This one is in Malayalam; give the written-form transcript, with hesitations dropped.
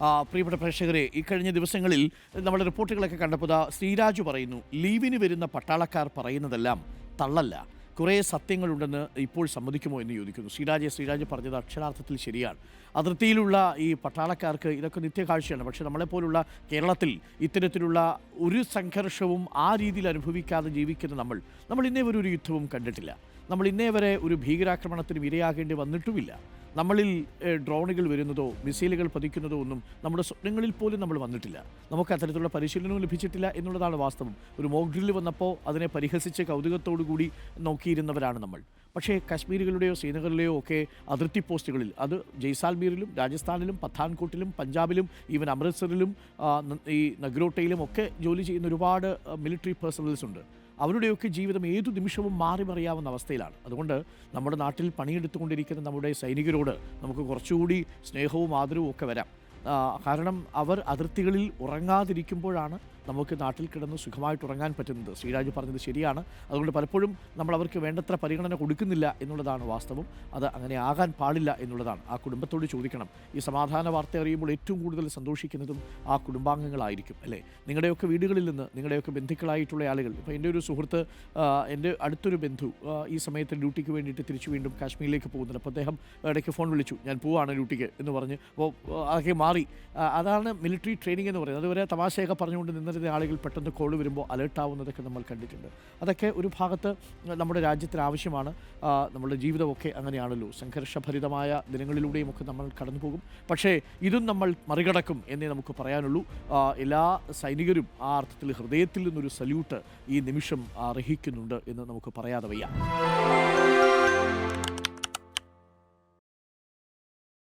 പ്രിയപ്പെട്ട പ്രേക്ഷകരെ, ഈ കഴിഞ്ഞ ദിവസങ്ങളിൽ നമ്മുടെ റിപ്പോർട്ടുകളൊക്കെ കണ്ടപ്പോൾ ശ്രീരാജ് പറയുന്നു, ലീവിന് വരുന്ന പട്ടാളക്കാർ പറയുന്നതെല്ലാം തള്ളല്ല, കുറേ സത്യങ്ങളുണ്ടെന്ന് ഇപ്പോൾ സമ്മതിക്കുമോ എന്ന് ചോദിക്കുന്നു. ശ്രീരാജ് പറഞ്ഞത് അക്ഷരാർത്ഥത്തിൽ ശരിയാണ്. അതിർത്തിയിലുള്ള ഈ പട്ടാളക്കാർക്ക് ഇതൊക്കെ നിത്യകാഴ്ചയാണ്. പക്ഷേ നമ്മളെപ്പോലുള്ള കേരളത്തിൽ ഇത്തരത്തിലുള്ള ഒരു സംഘർഷവും ആ രീതിയിൽ അനുഭവിക്കാതെ ജീവിക്കുന്ന നമ്മൾ ഇന്നേ വരെ ഒരു യുദ്ധവും കണ്ടിട്ടില്ല. നമ്മൾ ഇന്നേ വരെ ഒരു ഭീകരാക്രമണത്തിന് ഇരയാകേണ്ടി വന്നിട്ടുമില്ല. നമ്മളിൽ ഡ്രോണുകൾ വരുന്നതോ മിസൈലുകൾ പതിക്കുന്നതോ ഒന്നും നമ്മുടെ സ്വപ്നങ്ങളിൽ പോലും നമ്മൾ വന്നിട്ടില്ല. നമുക്ക് അത്തരത്തിലുള്ള പരിശീലനവും ലഭിച്ചിട്ടില്ല എന്നുള്ളതാണ് വാസ്തവം. ഒരു മോക്ക് ഡ്രില്ല് വന്നപ്പോൾ അതിനെ പരിഹസിച്ച് കൗതുകത്തോടു കൂടി നോക്കിയിരുന്നവരാണ് നമ്മൾ. പക്ഷേ കശ്മീരികളുടെയോ ശ്രീനഗറിലെയോ ഒക്കെ അതിർത്തി പോസ്റ്റുകളിൽ, അത് ജയ്സാൽമീറിലും രാജസ്ഥാനിലും പത്താൻകോട്ടിലും പഞ്ചാബിലും ഈവൻ അമൃത്സറിലും ഈ നഗ്രോട്ടയിലും ഒക്കെ ജോലി ചെയ്യുന്ന ഒരുപാട് മിലിറ്ററി പേഴ്സണൽസ് ഉണ്ട്. അവരുടെയൊക്കെ ജീവിതം ഏതു നിമിഷവും മാറി മറിയാവുന്ന അവസ്ഥയിലാണ്. അതുകൊണ്ട് നമ്മുടെ നാട്ടിൽ പണിയെടുത്തുകൊണ്ടിരിക്കുന്ന നമ്മുടെ സൈനികരോട് നമുക്ക് കുറച്ചുകൂടി സ്നേഹവും ആദരവും ഒക്കെ വരാം. കാരണം അവർ അതിർത്തികളിൽ ഉറങ്ങാതിരിക്കുമ്പോഴാണ് നമുക്ക് നാട്ടിൽ കിടന്ന് സുഖമായിട്ട് ഉറങ്ങാൻ പറ്റുന്നത്. ശ്രീരാജ് പറഞ്ഞത് ശരിയാണ്. അതുകൊണ്ട് പലപ്പോഴും നമ്മൾ അവർക്ക് വേണ്ടത്ര പരിഗണന കൊടുക്കുന്നില്ല എന്നുള്ളതാണ് വാസ്തവം. അത് അങ്ങനെ ആകാൻ പാടില്ല എന്നുള്ളതാണ്. ആ കുടുംബത്തോട് ചോദിക്കണം. ഈ സമാധാന വാർത്ത അറിയുമ്പോൾ ഏറ്റവും കൂടുതൽ സന്തോഷിക്കുന്നതും ആ കുടുംബാംഗങ്ങളായിരിക്കും, അല്ലേ? നിങ്ങളുടെയൊക്കെ വീടുകളിൽ നിന്ന് നിങ്ങളുടെയൊക്കെ ബന്ധുക്കളായിട്ടുള്ള ആളുകൾ, ഇപ്പോൾ എൻ്റെ ഒരു സുഹൃത്ത്, എൻ്റെ അടുത്തൊരു ബന്ധു ഈ സമയത്ത് ഡ്യൂട്ടിക്ക് വേണ്ടിയിട്ട് തിരിച്ചു വീണ്ടും കാശ്മീരിലേക്ക് പോകുന്നുണ്ട്. അപ്പോൾ അദ്ദേഹം ഇടയ്ക്ക് ഫോൺ വിളിച്ചു, ഞാൻ പോവാണ് ഡ്യൂട്ടിക്ക് എന്ന് പറഞ്ഞ്. അപ്പോൾ അതൊക്കെ മാറി. അതാണ് മിലിറ്ററി ട്രെയിനിങ് എന്ന് പറയുന്നത്. അതുവരെ തമാശയൊക്കെ പറഞ്ഞുകൊണ്ട് നിന്നിരുന്ന ആളുകൾ പെട്ടെന്ന് കോൾ വരുമ്പോൾ അലേർട്ടാവുന്നതൊക്കെ നമ്മൾ കണ്ടിട്ടുണ്ട്. അതൊക്കെ ഒരു ഭാഗത്ത് നമ്മുടെ രാജ്യത്തിന് ആവശ്യമാണ്. നമ്മുടെ ജീവിതമൊക്കെ അങ്ങനെയാണല്ലോ, സംഘർഷഭരിതമായ ദിനങ്ങളിലൂടെയും ഒക്കെ നമ്മൾ കടന്നു പോകും. പക്ഷേ ഇതും നമ്മൾ മറികടക്കും എന്നേ നമുക്ക് പറയാനുള്ളൂ. എല്ലാ സൈനികരും ആ അർത്ഥത്തിൽ ഹൃദയത്തിൽ നിന്നൊരു സല്യൂട്ട് ഈ നിമിഷം അർഹിക്കുന്നുണ്ട് എന്ന് നമുക്ക് പറയാതെ വയ്യ.